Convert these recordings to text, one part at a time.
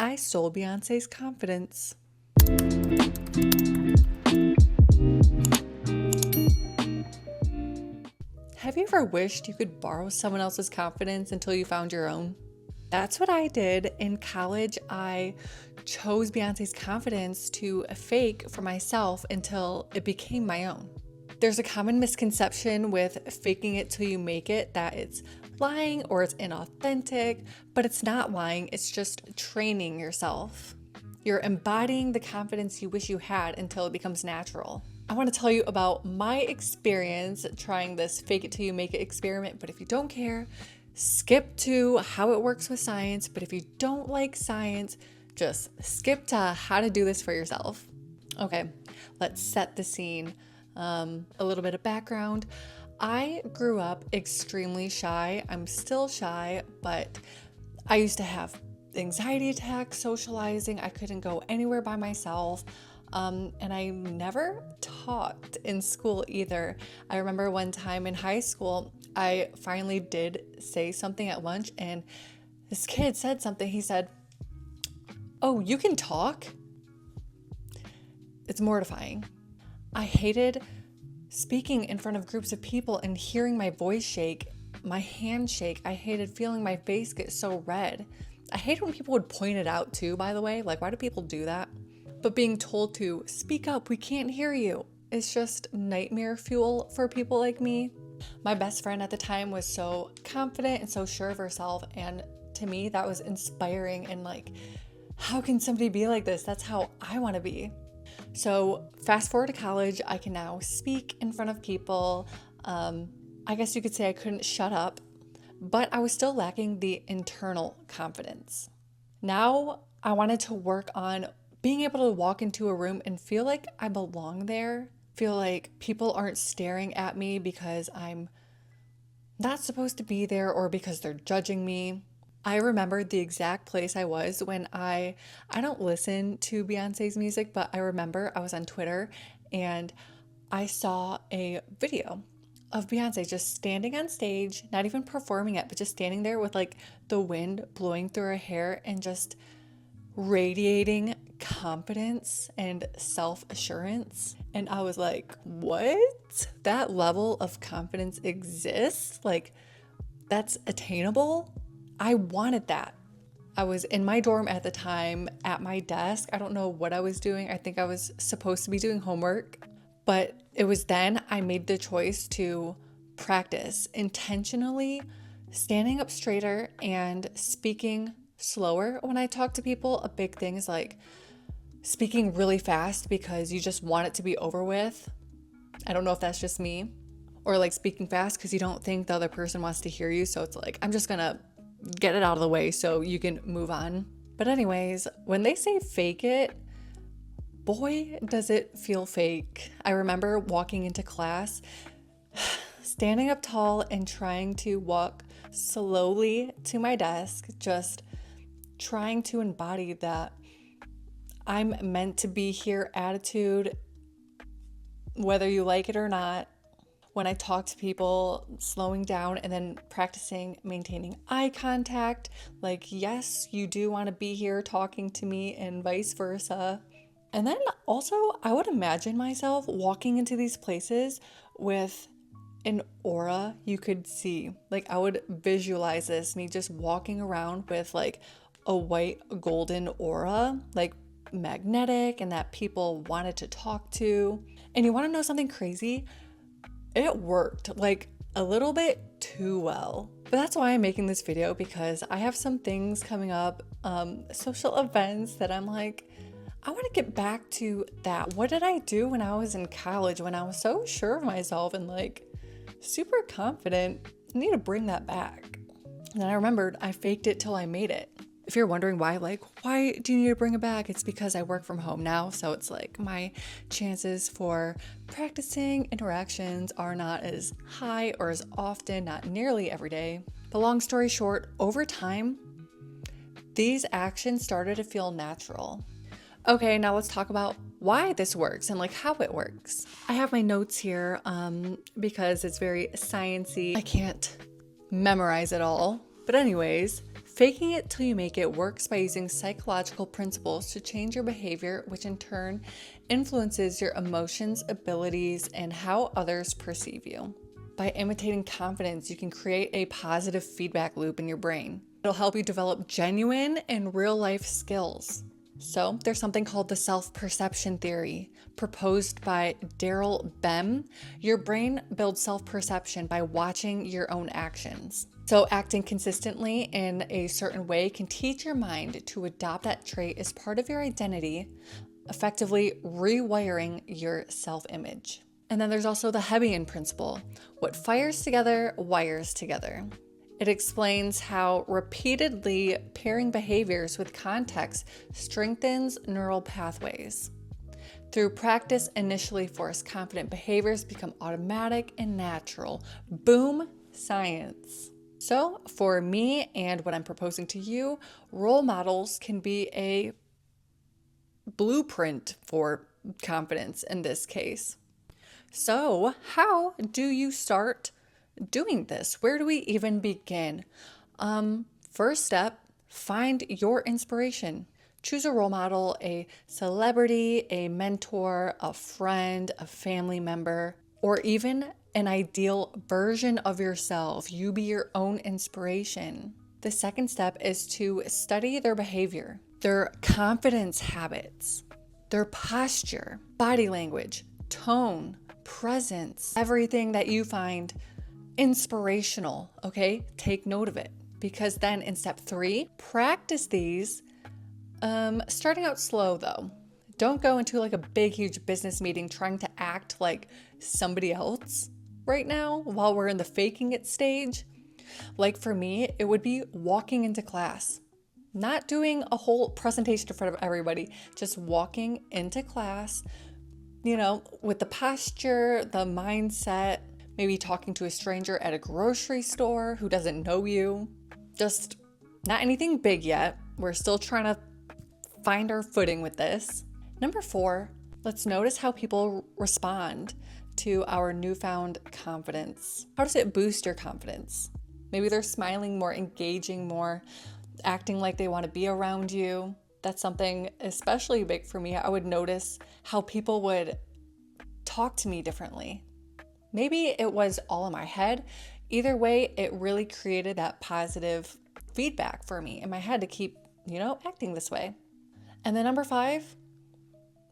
I stole Beyonce's confidence. Have you ever wished you could borrow someone else's confidence until you found your own? That's what I did. In college, I chose Beyonce's confidence to fake for myself until it became my own. There's a common misconception with faking it till you make it that it's lying or it's inauthentic, but it's not lying, it's just training yourself. You're embodying the confidence you wish you had until it becomes natural. I want to tell you about my experience trying this fake it till you make it experiment, but if you don't care, skip to how it works with science. But if you don't like science, just skip to how to do this for yourself. Okay, let's set the scene. A little bit of background. I grew up extremely shy. I'm still shy, but I used to have anxiety attacks, socializing. I couldn't go anywhere by myself. And I never talked in school either. I remember one time in high school, I finally did say something at lunch, and this kid said something. He said, "Oh, you can talk?" It's mortifying. I hated speaking in front of groups of people and hearing my voice shake, my hand shake. I hated feeling my face get so red. I hated when people would point it out too, by the way. Like, why do people do that? But being told to speak up, we can't hear you, is just nightmare fuel for people like me. My best friend at the time was so confident and so sure of herself. And to me, that was inspiring. And like, how can somebody be like this? That's how I want to be. So fast forward to college, I can now speak in front of people. I guess you could say I couldn't shut up, but I was still lacking the internal confidence. Now I wanted to work on being able to walk into a room and feel like I belong there, feel like people aren't staring at me because I'm not supposed to be there or because they're judging me. I remembered the exact place I was when I don't listen to Beyonce's music, but I remember I was on Twitter and I saw a video of Beyonce just standing on stage, not even performing it, but just standing there with like the wind blowing through her hair and just radiating confidence and self-assurance. And I was like, what? That level of confidence exists? Like, that's attainable? I wanted that. I was in my dorm at the time at my desk. I don't know what I was doing. I think I was supposed to be doing homework, but it was then I made the choice to practice intentionally standing up straighter and speaking slower when I talk to people. A big thing is like speaking really fast because you just want it to be over with. I don't know if that's just me. Or like speaking fast because you don't think the other person wants to hear you. So it's like, I'm just gonna get it out of the way so you can move on. But anyways, when they say fake it, boy, does it feel fake. I remember walking into class, standing up tall and trying to walk slowly to my desk, just trying to embody that I'm meant to be here attitude, whether you like it or not. When I talk to people, slowing down and then practicing maintaining eye contact, like, yes, you do want to be here talking to me and vice versa. And then also, I would imagine myself walking into these places with an aura you could see. Like, I would visualize this, me just walking around with like a white golden aura, like magnetic, and that people wanted to talk to. And you want to know something crazy? It worked like a little bit too well. But that's why I'm making this video, because I have some things coming up, social events that I'm like, I want to get back to that. What did I do when I was in college, when I was so sure of myself and like super confident? I need to bring that back. And then I remembered I faked it till I made it. If you're wondering why do you need to bring it back? It's because I work from home now. So it's like my chances for practicing interactions are not as high or as often, not nearly every day. But long story short, over time, these actions started to feel natural. Okay, now let's talk about why this works and like how it works. I have my notes here because it's very sciencey. I can't memorize it all. But anyways, Faking it till you make it works by using psychological principles to change your behavior, which in turn influences your emotions, abilities, and how others perceive you. By imitating confidence, you can create a positive feedback loop in your brain. It'll help you develop genuine and real-life skills. So there's something called the self-perception theory, proposed by Daryl Bem. Your brain builds self-perception by watching your own actions. So acting consistently in a certain way can teach your mind to adopt that trait as part of your identity, effectively rewiring your self-image. And then there's also the Hebbian principle. What fires together, wires together. It explains how repeatedly pairing behaviors with context strengthens neural pathways. Through practice, initially forced confident behaviors become automatic and natural. Boom, science. So for me and what I'm proposing to you, role models can be a blueprint for confidence in this case. So how do you start doing this? Where do we even begin? First step, find your inspiration. Choose a role model, a celebrity, a mentor, a friend, a family member, or even an ideal version of yourself. You be your own inspiration. The second step is to study their behavior, their confidence habits, their posture, body language, tone, presence, everything that you find inspirational, okay? Take note of it, because then in step 3, practice these, starting out slow though. Don't go into like a big, huge business meeting trying to act like somebody else right now while we're in the faking it stage. Like for me, it would be walking into class, not doing a whole presentation in front of everybody, just walking into class, with the posture, the mindset, maybe talking to a stranger at a grocery store who doesn't know you. Just not anything big yet. We're still trying to find our footing with this. Number 4, let's notice how people respond to our newfound confidence. How does it boost your confidence? Maybe they're smiling more, engaging more, acting like they want to be around you. That's something especially big for me. I would notice how people would talk to me differently. Maybe it was all in my head. Either way, it really created that positive feedback for me in my head to keep, acting this way. And then number 5,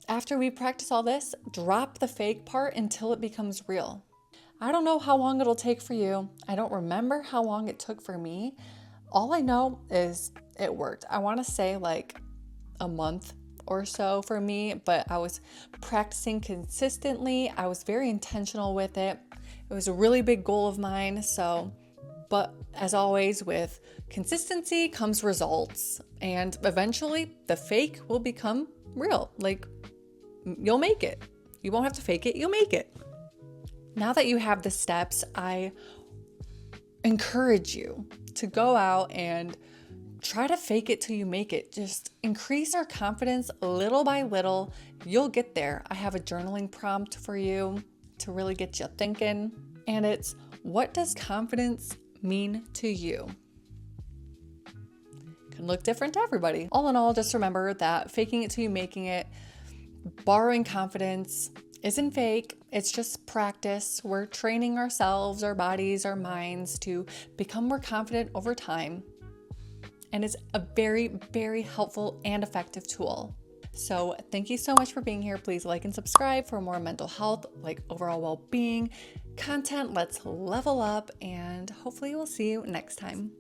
after we practice all this, drop the fake part until it becomes real. I don't know how long it'll take for you. I don't remember how long it took for me. All I know is it worked. I want to say like a month or so for me, but I was practicing consistently. I was very intentional with it. It was a really big goal of mine. But as always, with consistency comes results, and eventually the fake will become real. Like, you'll make it. You won't have to fake it, you'll make it. Now that you have the steps, I encourage you to go out and try to fake it till you make it. Just increase our confidence little by little. You'll get there. I have a journaling prompt for you to really get you thinking. And it's, what does confidence mean to you? Can look different to everybody. All in all, just remember that faking it till you making it, borrowing confidence isn't fake. It's just practice. We're training ourselves, our bodies, our minds to become more confident over time. And it's a very, very helpful and effective tool. So thank you so much for being here. Please like and subscribe for more mental health, like overall well-being content. Let's level up, and hopefully we'll see you next time.